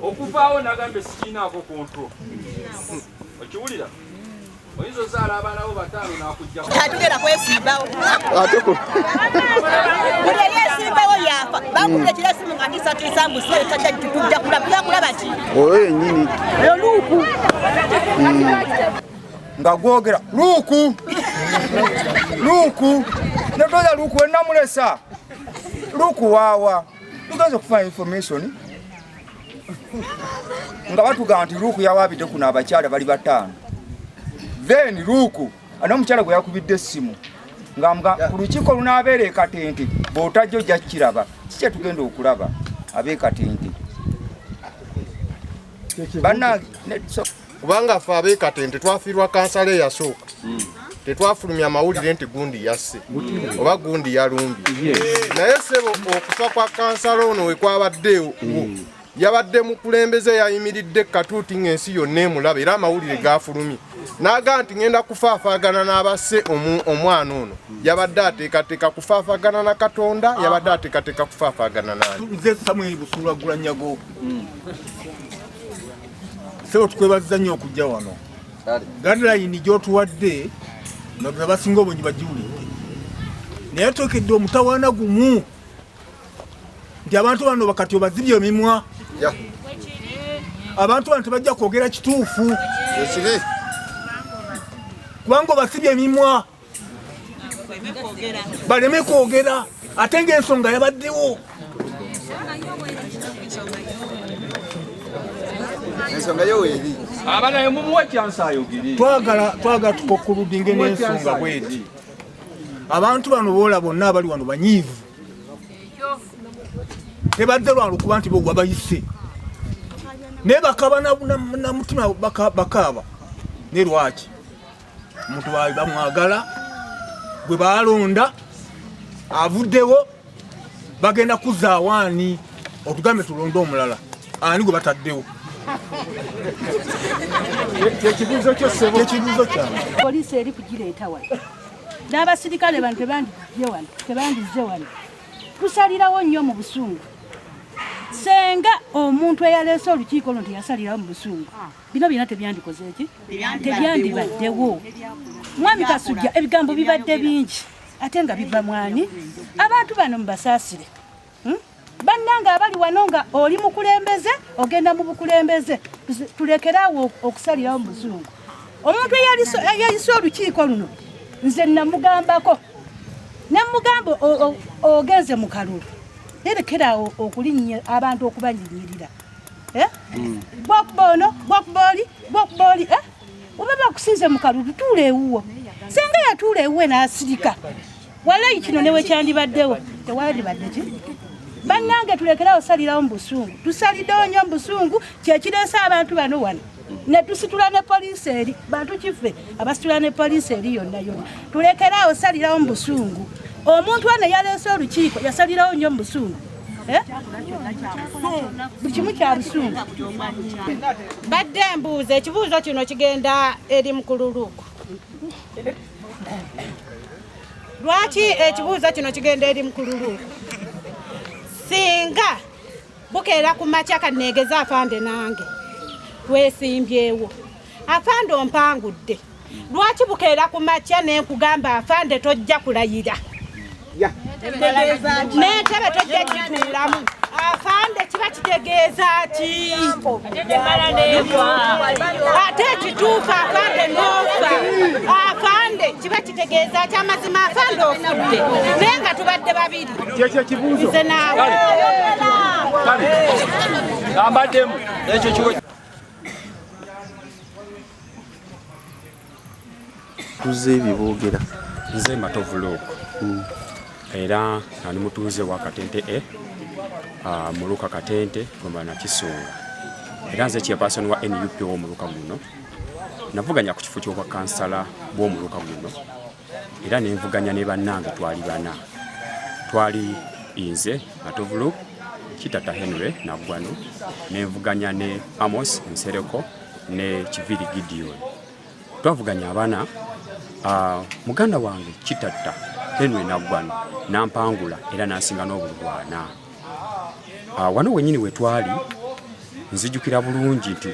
Okuvaawo nagambe sikinaako kontrol. Okiwulira? Oyizo zaala abaana bo bataano n'akuggyako. Atugenda kwesimbawo. Buli eyeesimbawo yaafa. Bankubira kirasimu nga tisatiisa mbu sire tujja kulaba ki? Oyo yennyini. Eyo luuku. Nga gwogera luuku. Luuku. Netoza luuku we namulesa. Luuku waawa. Tugenze okufuna information. Nga batugamba nti luuku yawaabidde kuno abakyala bali bataano. Then luuku anomukyala gwe yakubidde essimu nga ku lukiiko lunaabeera e Katente bw'otajja ojja kiraba kiki tugenda okulaba ab'e Katente kubanga ffe ab'e Katente twafiirwa kansala eyasooka tetwafulumya amawulire nti gundi yasse oba gundi yalumbye naye ssebo okufa kwa kansala ono we kwabaddewo yabadde mukulembeze yayimiridde katuuti ng'ensi yonna emulaba era amawulire gaafulumye n'aga nti ngenda kufaafaagana n'abasse omwana ono yabadde ateekateeka kufaafaagana na Katonda yabadde ateekateeka kufaafaagana nani nze Samuel Busuulwa Gulanyago sebo tukwebaza nnyo okujja wano guideline gy'otuwadde nabwe basinga obungi bagiwulidde naye tookedde omutawaana gumu nti abantu bano bakati obazibye emimwa abantu bano tebajja kwogera kituufu kubanga obasibye emimwa baleme kwogera ate ng'ensonga yabaddewo Abana mumuwe kyansa ayogere. Twagala tukokuludinge n'ensonga bweti. Abantu bano boola bonna abali wano banyiivu. Tebadde lwalo kuba nti bo wabayise. Ne bakaba na mutima bakaba. Ne lwaki. Omuntu bamwagala bwe baalonda avuddewo bagenda kuzaawaani otugambe tulonde omulala ani gwe bataddewo. Ekibuuzo kyange poliisi eri kugireeta wano n'abasirikale bano tebandizze wano tusalirawo nnyo mu busungu senga omuntu eyaleese olukiiko luno teyasalirawo mu busungu bino byonna tebyandikoze eki tebyandibaddewo mwami Kasujja ebigambo bibadde bingi ate nga biva mwani abantu bano mubasaasire bannanga abali wano nga oli mukulembeze ogenda mu bukulembeze tulekeraawo okusalirawo mu busungu omuntu eyayise olukiiko luno nze namugambako nemugamba ogenze mu kalulu erekeraawo okulinnya abantu okubanyinyirira bwakuboli oba bakusinze mu kalulu tuula ewuwo senga yatuula ewuwe n'asirika walayi kino newe kyandibaddewo tewandibadde ki bannange tulekeraawo salirawo mu busungu tusaliddewo nnyo mu busungu kyekireese abantu bano wano ne tusitula ne poliisi eri bantu kiffe abasitula ne poliisi eri yonna tulekeraawo salirawo mu busungu omuntu wane yaleese olukiiko yasalirawo nnyo mu busungu buli kimu kya busungu badde mbuuza ekibuuzo kino kigenda eri mukululuuku lwaki ekibuuzo kino kigenda eri mukululuuku singa bukeera ku makya kaneegeza afande nange twesimbyewo afande ompangudde lwaki bukeera ku makya nenkugamba afande tojja kulayira n'entebe tojja gituulamu afande kiba kitegeeza ki ate ekituufu afande n'ofa afande kiba kitegeeza ki amazima afande ofudde naye nga tubadde babiri nze naawe Gambaddemu ekyo kiwe tuze ebiboogera nze Matovu Luuku era ani mutuuze wa Katente Muluka Katente gomba na Kisunga era nze chairperson wa NUP w'omuluka guno navuganya ku kifo ky'obwa kansala bw'omuluka guno era nenvuganya ne bannange twali inze Matovu Luuku Kitata Henry Nagwano nenvuganya ne Amos Nsereko ne Kiviri Gideon twavuganya abaana muganda wange Kitata Henry Naggwano nampangula era nasinga n'obulwana. Wano wenyini wetwali nzijukira bulungi nti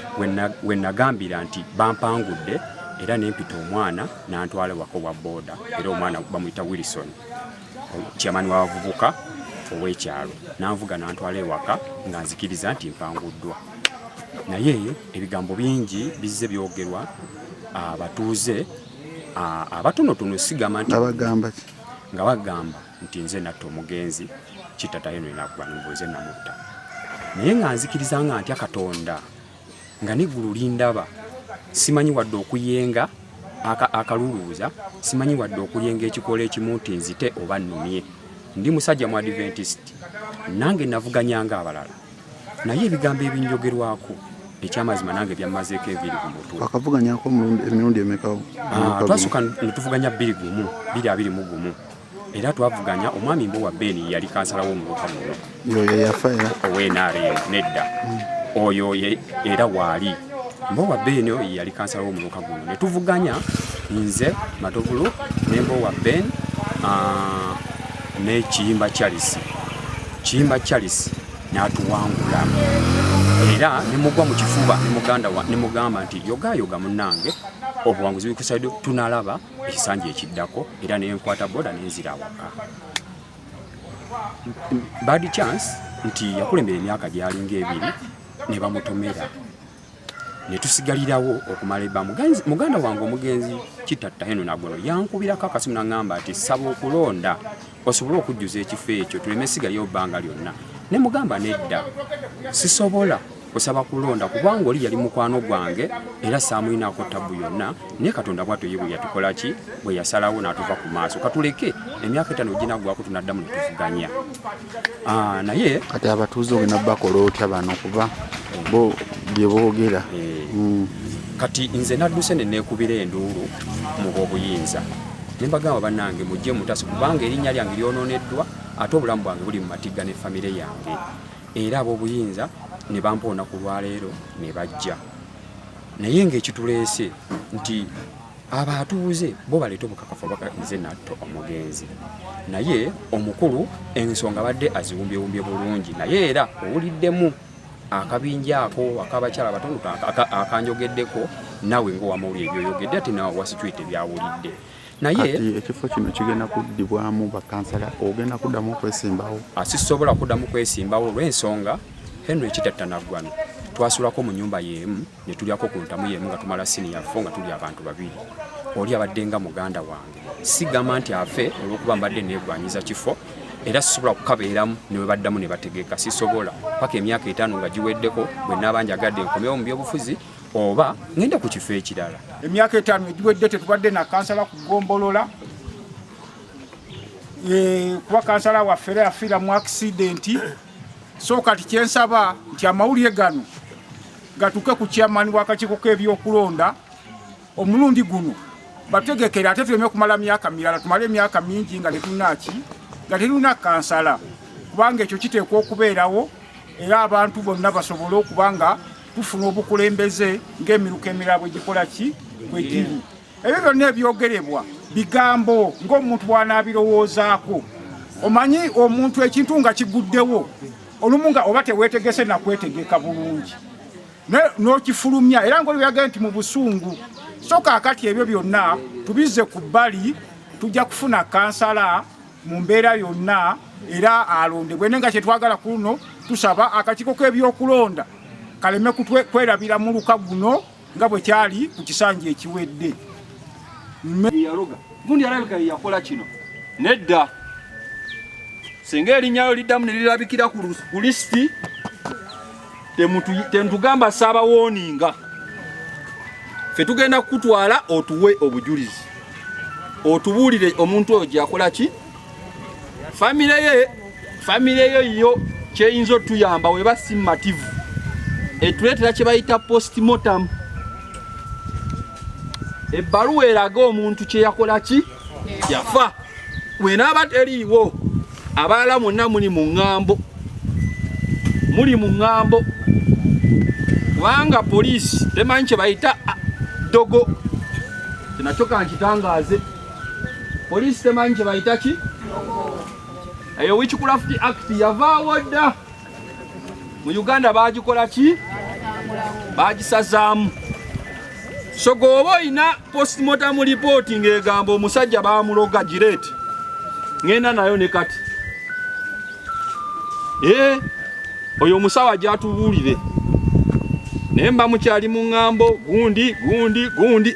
we nagambira nti bampangudde era nempita omwana nantwale wako wa boda era omwana bamuyita Wilson chairman wa bavubuka ow'ekyalo nanvuga nantwale ewaka nga nzikiriza nti mpanguddwa. Naye ebigambo bingi bizze byogerwa abatuuze abatonotono sigama nti nga bagamba nti nze natta omugenzi Kitata Henry Naggwano mbuze namutta. Naye nga nzikiriza nga ntya Katonda nga n'eggulu lindaba simanyi wadde okuyenga akaluluuza simanyi wadde okuyenga ekikola ekimu nti nzite oba nnumye. Ndi musajja mu Adventist nange navuganyanga abalala naye ebigambo ebinjogerwako ekyamazima nange byamazeeko ebiri ku mutwe. Wakavuganyako emirundi emekawo? Twasooka netuvuganya 2021 era twavuganya omwami Mbowa Ben yali kansala w'omuluka muno. Yo yafa ow'NRM nedda oyo era waali Mbowa Ben yali kansala w'omuluka guno. Netuvuganya nze Matovulu ne Mbowa Ben ne Kiyimba Charles n'atuwangula era nemugwa mu kifuba nemugamba nti yoga munnange obuwanguzi bukusaido tunalaba ekisanja ekiddako era nenkwata boda nenzira waka. Bad chance nti yakulembera emyaka gyalinga ebiri ne bamutomera netusigalirawo okumala ebba muganda wange omugenzi Kitata Henry Naggwano yankubirako akasimu nangamba ati saba okulonda osobole okujjuza ekifo ekyo tuleme sigalyo bbanga lyonna. Ne mugamba nedda sisobola kusaba kulonda kubanga oli yali mukwano gwange era saamuyinako tabu yonna naye Katonda bwatyo ye bwe yatukola ki bwe yasalawo n'atuva ku maaso katuleke emyaka 5 ginagwako tunaddamu netuvuganya. Naye kati abatuuze ogenda bakola otya bano kuba bo bye boogera. Kati nze nadduse ne neekubira enduulu mu b'obuyinza ne mbagamba bannange mujje mutasi kubanga erinnya lyange lyonooneddwa ate obulamu bwange buli mu matigga ne famire yange era ab'obuyinza ne bampoona ku lwaleero ne bajja. Naye ng'ekituleese nti abatuuze bo baleeta obukakafu baka nze natto omugenzi naye omukulu ensonga badde aziwumbyewumbye bulungi naye era owuliddemu akabinja ako akabakyala batono akanjogeddeko nawe ng'owamawulire ebyoyogedde ate nawe wasitwite byawulidde. Naye ekifo kino kigenda kuddibwamu bakansala ogenda kuddamu okwesimbawo? Sisobola kuddamu kwesimbawo olw'ensonga Henry Kitata Naggwano twasulako mu nyumba y'emu ne tulyako ku ntamu y'emu nga tumala sini yafo nga tuli abantu babiri. Oli abadde nga muganda wange sigamba nti afe olw'okuba mbadde neegwanyiza kifo era sisobola kukabeeramu ne bwe baddamu ne bategeeka sisobola paka emyaka 5 nga giweddeko bwe naabanjagadde nkomyewo mu byobufuzi oba ngenda ku kifo ekirala. Emyaka 5 egiwedde tetubadde na kansala kugombolola kuba kansala waffe yafiira mu accidenti. So kati kyensaba nti amawulire gano gatuke ku chairman w'akakiiko k'ebyokulonda omulundi guno bategekera ate tuleme kumala myaka mirala tumale emyaka mingi nga tetulina kansala kubanga ekyo kiteekwa okubeerawo era abantu bonna basobole okubanga tufuna obukulembeze ng'emiruka emirala bwe gikola ki bwe giri. Ebyo byonna ebyogerebwa bigambo ng'omuntu bw'anaabirowoozaako. Omanyi omuntu ekintu nga kiguddewo olumu nga oba teweetegese nakwetegeka bulungi n'okifulumya era ng'oli yagenda nti mu busungu. So kaakati ebyo byonna tubizze ku bbali tujja kufuna kansala mu mbeera yonna era alondebwe. Nenga kyetwagala ku luno tusaba akakiiko k'ebyokulonda kaleme kwerabira mu luka guno nga bwe kyali ku kisanja ekiwedde. Gundi alabika yakola kino nedda singa erinnya liddamu ne lirabikira ku lisiti tentugamba saaba wooninga ffe tugenda kukutwala otuwe obujulizi otubuulire omuntu oyo gyakola ki famire ye yo kyeyinza otuyamba weba simmativu etuleetera kye bayita postmortem ebbaluwa eraga omuntu kye yakola ki yafa wenaaba teriiwo abalala mwonna muli mu ŋŋambo kubanga poliisi temanyi kye bayita dogo kinakyo kankitangaaze Police temanyi kye bayita ki? Eyo Witchcraft Act yavaawo dda. Mu Uganda bagikola ki? Bagisazaamu. So gwoba oyina postmortem report ng'egamba omusajja baamuloga Girete, ngenda nayo ne kati. Oyo omusawo gyatubuulire. Naye mba mukyali mu ŋŋambo gundi.